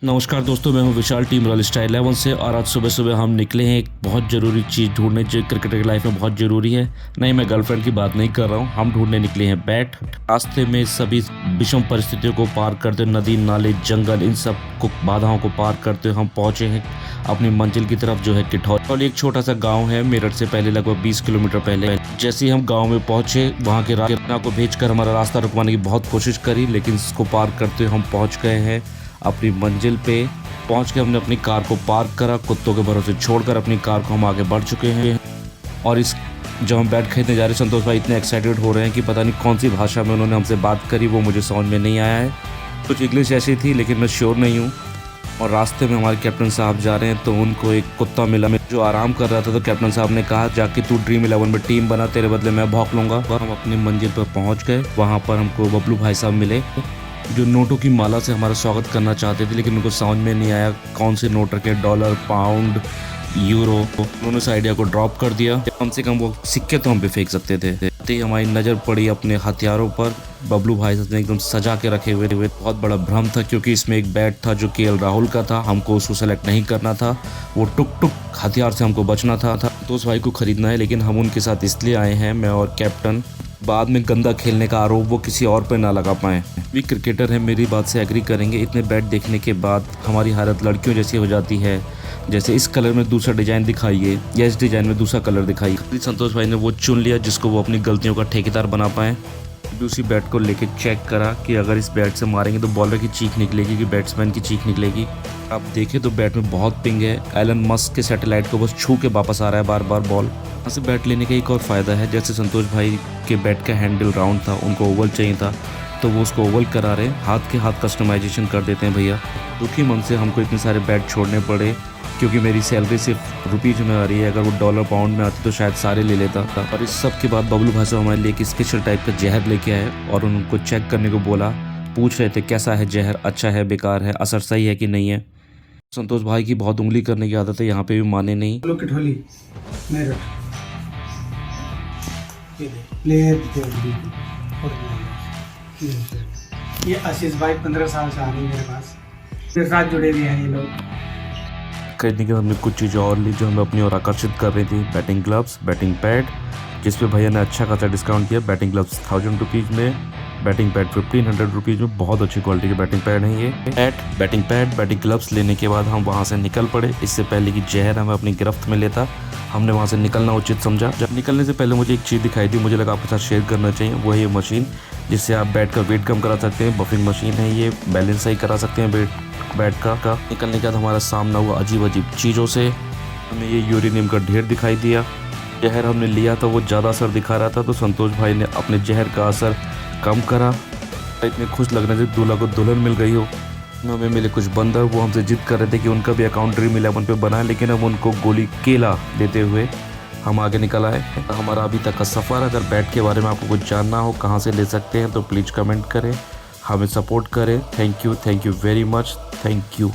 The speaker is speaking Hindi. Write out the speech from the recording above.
नमस्कार दोस्तों, मैं हूं विशाल टीम रॉयल स्टार 11 से। और आज सुबह सुबह हम निकले हैं एक बहुत ज़रूरी चीज़ ढूंढने जो क्रिकेटर की लाइफ में बहुत ज़रूरी है। नहीं, मैं गर्लफ्रेंड की बात नहीं कर रहा हूं। हम ढूंढने निकले हैं बैट। रास्ते में सभी विषम परिस्थितियों को पार करते, नदी नाले जंगल इन सब को बाधाओं को पार करते हम पहुंचे हैं अपनी मंजिल की तरफ, जो है किठौली। एक छोटा सा गाँव है मेरठ से पहले, लगभग 20 किलोमीटर पहले। जैसे ही हम गाँव में पहुंचे, वहाँ के रास्ता को भेजकर हमारा रास्ता रुकवाने की बहुत कोशिश करी, लेकिन इसको पार करते हम पहुँच गए हैं अपनी मंजिल पे। पहुंच के हमने अपनी कार को पार्क करा, कुत्तों के भरोसे छोड़कर अपनी कार को हम आगे बढ़ चुके हैं। और इस जब हम बैट खरीदने जा रहे हैं, संतोष भाई इतने एक्साइटेड हो रहे हैं कि पता नहीं कौन सी भाषा में उन्होंने हमसे बात करी, वो मुझे समझ में नहीं आया है। कुछ इंग्लिश ऐसी थी, लेकिन मैं श्योर नहीं हूँ। और रास्ते में हमारे कैप्टन साहब जा रहे हैं, तो उनको एक कुत्ता मिला जो आराम कर रहा था। तो कैप्टन साहब ने कहा, जाके तू ड्रीम 11 में टीम बना, तेरे बदले मैं भौंक लूँगा। और हम अपनी मंजिल पर पहुँच गए। वहाँ पर हमको बबलू भाई साहब मिले, जो नोटों की माला से हमारा स्वागत करना चाहते थे, लेकिन उनको समझ में नहीं आया कौन से नोट रखे, डॉलर, पाउंड, यूरो। उन्होंने उस आइडिया को ड्रॉप कर दिया। कम से कम वो सिक्के तो हम पे फेंक सकते थे। हमारी नज़र पड़ी अपने हथियारों पर। बबलू भाई साहब ने एकदम सजा के रखे हुए बहुत बड़ा भ्रम था, क्योंकि इसमें एक बैट था जो केएल राहुल का था। हमको उसको सेलेक्ट नहीं करना था, वो टुक टुक हथियार से हमको बचना था। तो उस भाई को खरीदना है, लेकिन हम उनके साथ इसलिए आए हैं, मैं और कैप्टन, बाद में गंदा खेलने का आरोप वो किसी और पर ना लगा पाए। भी क्रिकेटर है, मेरी बात से एग्री करेंगे। इतने बैट देखने के बाद हमारी हालत लड़कियों जैसी हो जाती है। जैसे इस कलर में दूसरा डिजाइन दिखाइए, या इस डिजाइन में दूसरा कलर दिखाइए। संतोष भाई ने वो चुन लिया जिसको वो अपनी गलतियों का ठेकेदार बना पाए। दूसरी बैट को लेके चेक करा कि अगर इस बैट से मारेंगे तो बॉलर की चीख निकलेगी कि बैट्समैन की चीख निकलेगी। आप देखें तो बैट में बहुत पिंग है। एलन मस्क के सैटेलाइट को बस छू के वापस आ रहा है बार बार बॉल। यहाँ से बैट लेने का एक और फ़ायदा है, जैसे संतोष भाई के बैट का हैंडल राउंड था, उनको ओवल चाहिए था, तो वो उसको ओवल करा रहे। हाथ के हाथ कस्टमाइजेशन कर देते हैं भैया। दुखी मन से हमको इतने सारे बैट छोड़ने पड़े, क्योंकि मेरी सैलरी सिर्फ रुपीज़ में आ रही है। अगर वो डॉलर पाउंड में आती तो शायद सारे ले लेता था। और इस सब के बाद बबलू भाई साहब हमारे लिए एक स्पेशल टाइप का जहर लेके आए और उनको चेक करने को बोला। पूछ रहे थे कैसा है जहर, अच्छा है, बेकार है, असर सही है कि नहीं है। संतोष भाई की बहुत उंगली करने की आदत है, यहाँ पे भी माने नहीं। किठौली मेरठ ये आशीष भाई 15 साल से आ रहे हैं मेरे पास, मेरे साथ जुड़े हुए हैं ये लोग। खरीदने के बाद हमने कुछ चीज़ें और ली जो हमें अपनी ओर आकर्षित कर रही थी। बैटिंग ग्लव्स, बैटिंग पैड, जिस पे भैया ने अच्छा खासा डिस्काउंट किया। बैटिंग ग्लव्स 1000 रुपीज़ में, बैटिंग पैड 1500 रुपीज़ में। बहुत अच्छी क्वालिटी के बैटिंग पैड हैं ये। बैटिंग पैड, बैटिंग ग्लव्स लेने के बाद हम वहाँ से निकल पड़े। इससे पहले कि जहर हमें अपनी गिरफ्त में लेता, हमने वहाँ से निकलना उचित समझा। जब निकलने से पहले मुझे एक चीज़ दिखाई दी, मुझे लगा आपके साथ शेयर करना चाहिए। वो है ये मशीन, जिससे आप बैट का वेट कम करा सकते हैं। बफिंग मशीन है ये, बैलेंस सही करा सकते हैं बैट का। निकलने के बाद हमारा सामना हुआ अजीब अजीब चीज़ों से। हमें ये यूरेनियम का ढेर दिखाई दिया। जहर हमने लिया था वो ज़्यादा असर दिखा रहा था, तो संतोष भाई ने अपने जहर का असर कम करा। इतने खुश लगने से दूल्हा को दुल्हन मिल गई हो। हमें मिले कुछ बंदर, वो हमसे जिद कर रहे थे कि उनका भी अकाउंट ड्रीम 11 पे बना है, लेकिन हम उनको गोली केला देते हुए हम आगे निकल आए। हमारा अभी तक का सफ़र, अगर बैट के बारे में आपको कुछ जानना हो, कहाँ से ले सकते हैं, तो प्लीज़ कमेंट करें, हमें सपोर्ट करें। Thank you very much, thank you.